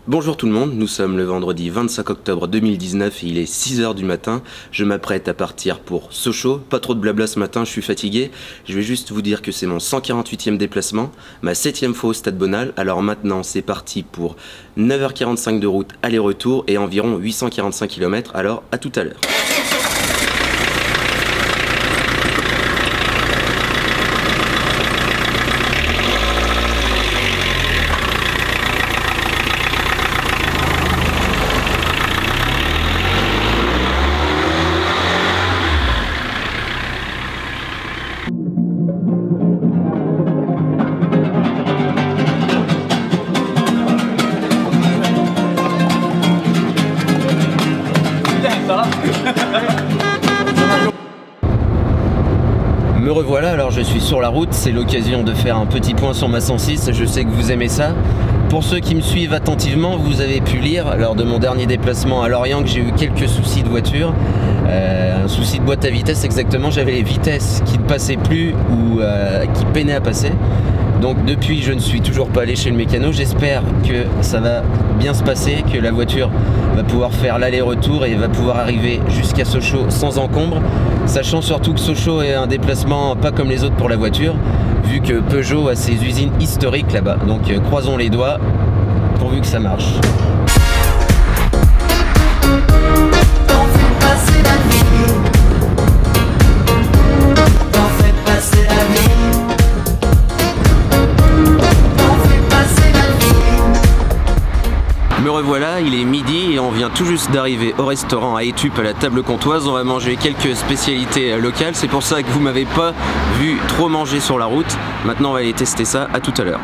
Bonjour tout le monde, nous sommes le vendredi 25 octobre 2019 et il est 6 h du matin. Je m'apprête à partir pour Sochaux. Pas trop de blabla ce matin, je suis fatigué. Je vais juste vous dire que c'est mon 148e déplacement, ma 7e fois au Stade Bonal. Alors maintenant c'est parti pour 9 h 45 de route aller-retour et environ 845 km. Alors à tout à l'heure. Me revoilà, alors je suis sur la route, c'est l'occasion de faire un petit point sur ma 106, je sais que vous aimez ça. Pour ceux qui me suivent attentivement, vous avez pu lire lors de mon dernier déplacement à Lorient que j'ai eu quelques soucis de voiture, un souci de boîte à vitesse exactement, j'avais les vitesses qui ne passaient plus ou qui peinaient à passer. Donc depuis je ne suis toujours pas allé chez le mécano, j'espère que ça va bien se passer, que la voiture va pouvoir faire l'aller-retour et va pouvoir arriver jusqu'à Sochaux sans encombre, sachant surtout que Sochaux est un déplacement pas comme les autres pour la voiture, vu que Peugeot a ses usines historiques là-bas. Donc croisons les doigts pourvu que ça marche. Me revoilà, il est midi et on vient tout juste d'arriver au restaurant à Étup à la table comtoise. On va manger quelques spécialités locales, c'est pour ça que vous m'avez pas vu trop manger sur la route. Maintenant on va aller tester ça, à tout à l'heure.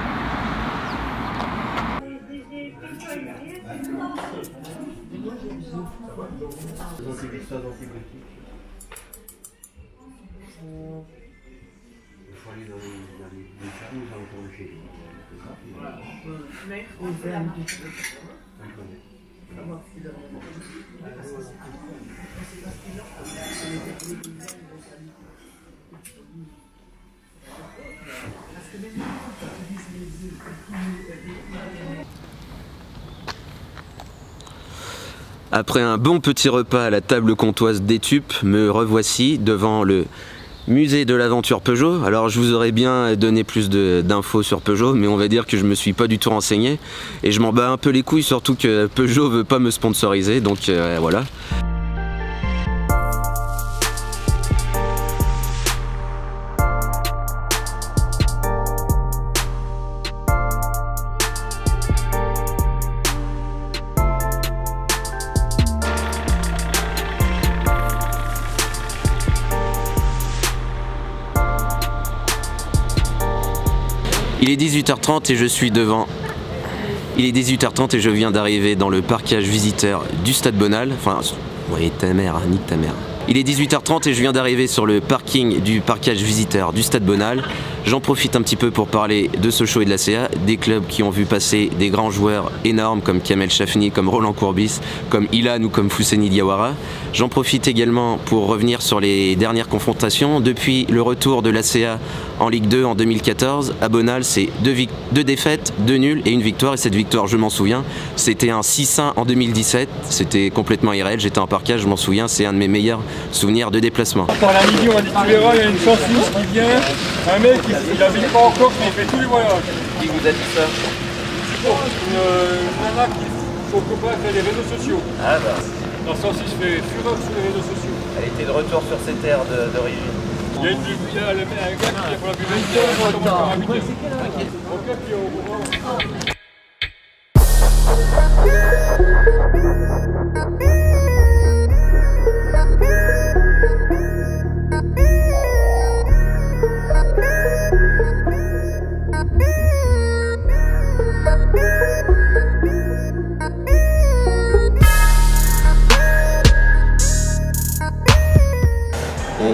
Après un bon petit repas à la table comtoise d'Étup, me revoici devant le musée de l'aventure Peugeot. Alors je vous aurais bien donné plus d'infos sur Peugeot, mais on va dire que je me suis pas du tout renseigné et je m'en bats un peu les couilles, surtout que Peugeot veut pas me sponsoriser, donc voilà. Il est 18 h 30 et je suis devant. Il est 18 h 30 et je viens d'arriver dans le parkage visiteur du Stade Bonal. Enfin, ouais, ta mère, hein, nique ta mère. Il est 18 h 30 et je viens d'arriver sur le parking du parkage visiteur du Stade Bonal. J'en profite un petit peu pour parler de Sochaux et de la CA, des clubs qui ont vu passer des grands joueurs énormes comme Kamel Chafni, comme Roland Courbis, comme Ilan ou comme Fousseni Diawara. J'en profite également pour revenir sur les dernières confrontations. Depuis le retour de la CA en Ligue 2 en 2014, à Bonal, c'est deux défaites, 2 nuls et 1 victoire. Et cette victoire, je m'en souviens, c'était un 6-1 en 2017. C'était complètement irréel, j'étais en parkage, je m'en souviens, c'est un de mes meilleurs souvenirs de déplacement. Par la Ligue 1, on dit tu verras, il y a une 106 qui vient, un mec, il n'habite pas encore, mais il fait tous les voyages. Qui vous a dit ça? Une nana qui, son copain, fait les réseaux sociaux. Ah bah. La 106 fait fureur sur les réseaux sociaux. Elle était de retour sur ses terres d'origine. Il y a un gars qui vient pour la buvette, il commence à 8 heures. Ok, puis au moment.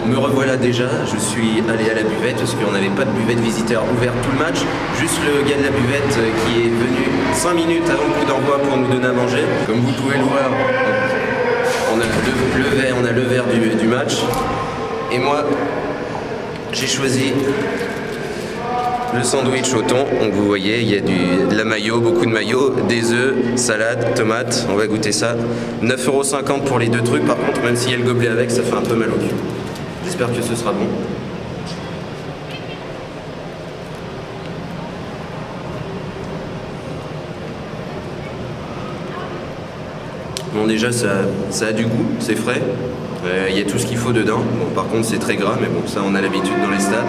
Me revoilà déjà, je suis allé à la buvette parce qu'on n'avait pas de buvette visiteur ouverte tout le match. Juste le gars de la buvette qui est venu 5 minutes avant le coup d'envoi pour nous donner à manger. Comme vous pouvez le voir, on a le verre du match. Et moi, j'ai choisi Le sandwich au thon, donc vous voyez, il y a de la mayo, beaucoup de mayo, des œufs, salade, tomates, on va goûter ça. 9,50 € pour les deux trucs, par contre, même s'il y a le gobelet avec, ça fait un peu mal au cul. J'espère que ce sera bon. Bon, déjà ça a du goût, c'est frais, il y a tout ce qu'il faut dedans. Bon, par contre c'est très gras, mais bon, ça on a l'habitude dans les stades.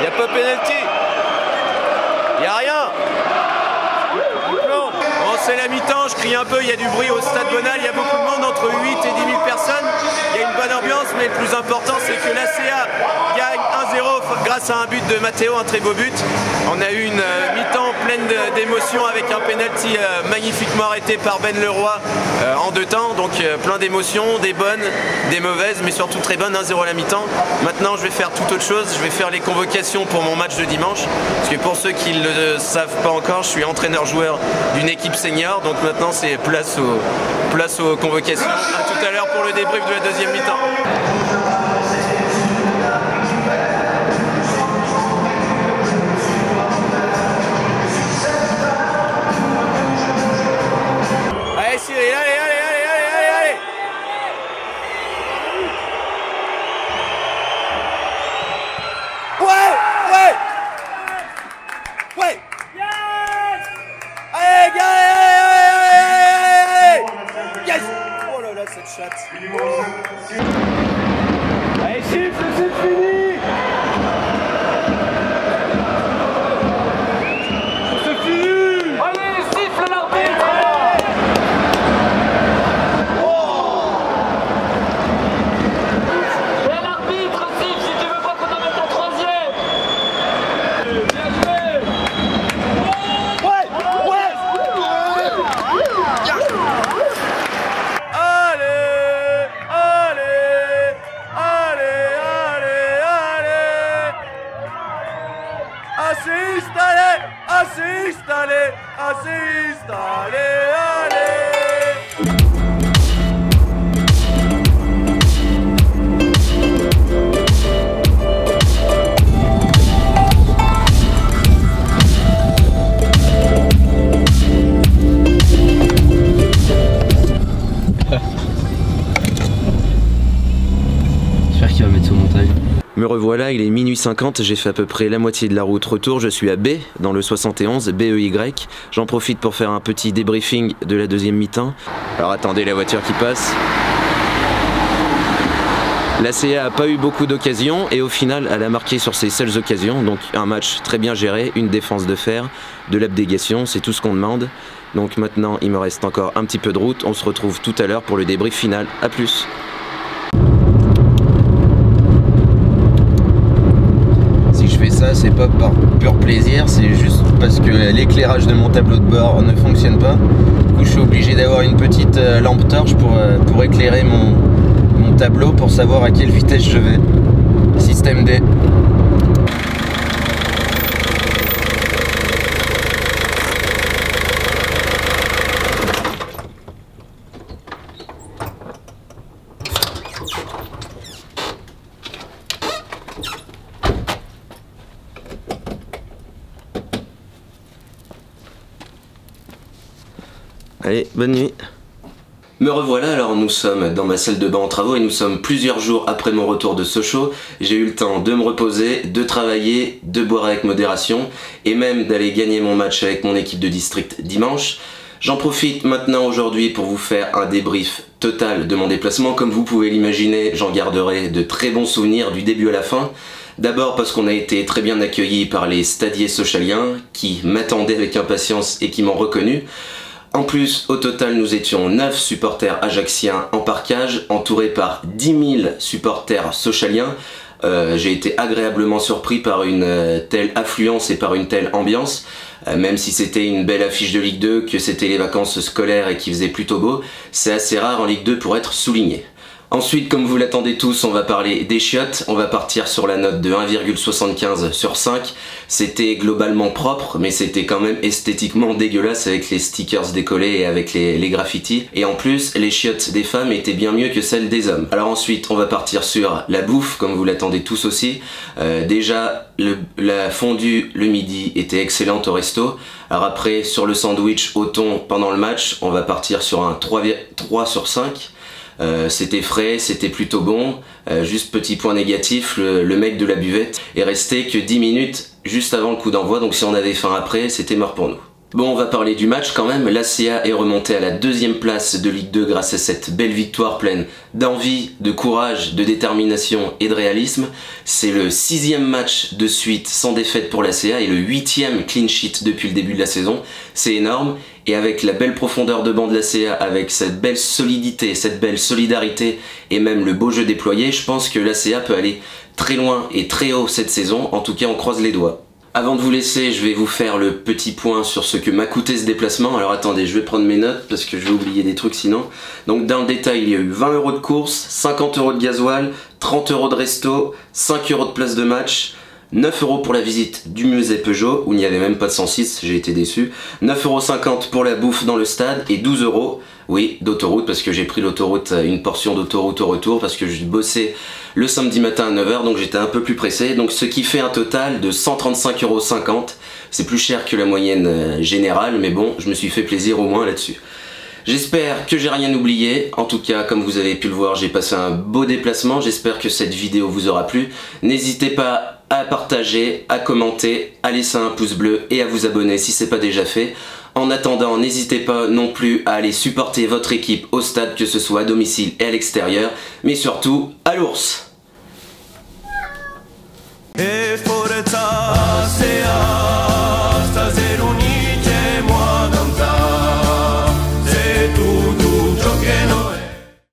Y'a pas penalty. Y'a rien. Bon, c'est la mi-temps, je crie un peu, il y a du bruit au stade Bonal, il y a beaucoup de monde, entre 8 et 10 000 personnes. Il y a une bonne ambiance, mais le plus important c'est que l'ACA gagne 1-0 grâce à un but de Matteo, un très beau but. On a eu une mi-temps pleine d'émotions avec un penalty magnifiquement arrêté par Ben Leroy en 2 temps. Donc plein d'émotions, des bonnes, des mauvaises, mais surtout très bonnes, 1-0 à la mi-temps. Maintenant je vais faire toute autre chose, je vais faire les convocations pour mon match de dimanche. Parce que pour ceux qui ne le savent pas encore, je suis entraîneur-joueur d'une équipe senior. Donc maintenant c'est place aux convocations. À tout à l'heure pour le débrief de la deuxième mi-temps. Allez Cyril, allez. Ouais. Allez, yes. Oh là là, cette chatte. Allez, siffle, c'est fini. C'est fini. Allez, siffle l'arbitre. Et l'arbitre siffle si tu veux pas qu'on en mette un troisième. Bien joué. Assiste, allez. J'espère qu'il va mettre son montage. Me revoilà, il est minuit 50, j'ai fait à peu près la moitié de la route retour, je suis à B, dans le 71, BEY. J'en profite pour faire un petit débriefing de la deuxième mi-temps. Alors attendez la voiture qui passe. L'ACA a pas eu beaucoup d'occasions et au final elle a marqué sur ses seules occasions. Donc un match très bien géré, une défense de fer, de l'abnégation, c'est tout ce qu'on demande. Donc maintenant il me reste encore un petit peu de route, on se retrouve tout à l'heure pour le débrief final. A plus. C'est pas par pur plaisir, c'est juste parce que l'éclairage de mon tableau de bord ne fonctionne pas. Du coup je suis obligé d'avoir une petite lampe torche pour éclairer mon tableau pour savoir à quelle vitesse je vais. Système D. Allez, bonne nuit. Me revoilà, alors nous sommes dans ma salle de bain en travaux et nous sommes plusieurs jours après mon retour de Sochaux. J'ai eu le temps de me reposer, de travailler, de boire avec modération et même d'aller gagner mon match avec mon équipe de district dimanche. J'en profite maintenant aujourd'hui pour vous faire un débrief total de mon déplacement. Comme vous pouvez l'imaginer, j'en garderai de très bons souvenirs du début à la fin. D'abord parce qu'on a été très bien accueillis par les stadiers sochaliens qui m'attendaient avec impatience et qui m'ont reconnu. En plus, au total, nous étions 9 supporters ajaxiens en parkage, entourés par 10 000 supporters sochaliens. J'ai été agréablement surpris par une telle affluence et par une telle ambiance. même si c'était une belle affiche de Ligue 2, que c'était les vacances scolaires et qu'il faisait plutôt beau, c'est assez rare en Ligue 2 pour être souligné. Ensuite, comme vous l'attendez tous, on va parler des chiottes. On va partir sur la note de 1,75 sur 5. C'était globalement propre, mais c'était quand même esthétiquement dégueulasse avec les stickers décollés et avec les graffitis. Et en plus, les chiottes des femmes étaient bien mieux que celles des hommes. Alors ensuite, on va partir sur la bouffe, comme vous l'attendez tous aussi. Déjà, la fondue le midi était excellente au resto. Alors après, sur le sandwich au thon pendant le match, on va partir sur un 3 sur 5. C'était frais, c'était plutôt bon, juste petit point négatif, le mec de la buvette est resté que 10 minutes juste avant le coup d'envoi, donc si on avait faim après, c'était mort pour nous. Bon, on va parler du match quand même. L'ACA est remonté à la 2e place de Ligue 2 grâce à cette belle victoire pleine d'envie, de courage, de détermination et de réalisme. C'est le 6e match de suite sans défaite pour l'ACA et le 8e clean sheet depuis le début de la saison. C'est énorme. Et avec la belle profondeur de banc de l'ACA, avec cette belle solidité, cette belle solidarité et même le beau jeu déployé, je pense que l'ACA peut aller très loin et très haut cette saison. En tout cas, on croise les doigts. Avant de vous laisser, je vais vous faire le petit point sur ce que m'a coûté ce déplacement. Alors attendez, je vais prendre mes notes parce que je vais oublier des trucs sinon. Donc dans le détail, il y a eu 20 € de course, 50 € de gasoil, 30 € de resto, 5 € de place de match, 9 € pour la visite du musée Peugeot, où il n'y avait même pas de 106, j'ai été déçu, 9,50 € pour la bouffe dans le stade et 12 €, oui, d'autoroute, parce que j'ai pris l'autoroute, une portion d'autoroute au retour, parce que je bossais le samedi matin à 9 h, donc j'étais un peu plus pressé, donc ce qui fait un total de 135,50 €. C'est plus cher que la moyenne générale, mais bon, je me suis fait plaisir au moins là-dessus. J'espère que j'ai rien oublié. En tout cas, comme vous avez pu le voir, j'ai passé un beau déplacement. J'espère que cette vidéo vous aura plu. N'hésitez pas à partager, à commenter, à laisser un pouce bleu et à vous abonner si ce n'est pas déjà fait. En attendant, n'hésitez pas non plus à aller supporter votre équipe au stade, que ce soit à domicile et à l'extérieur. Mais surtout, à l'ours!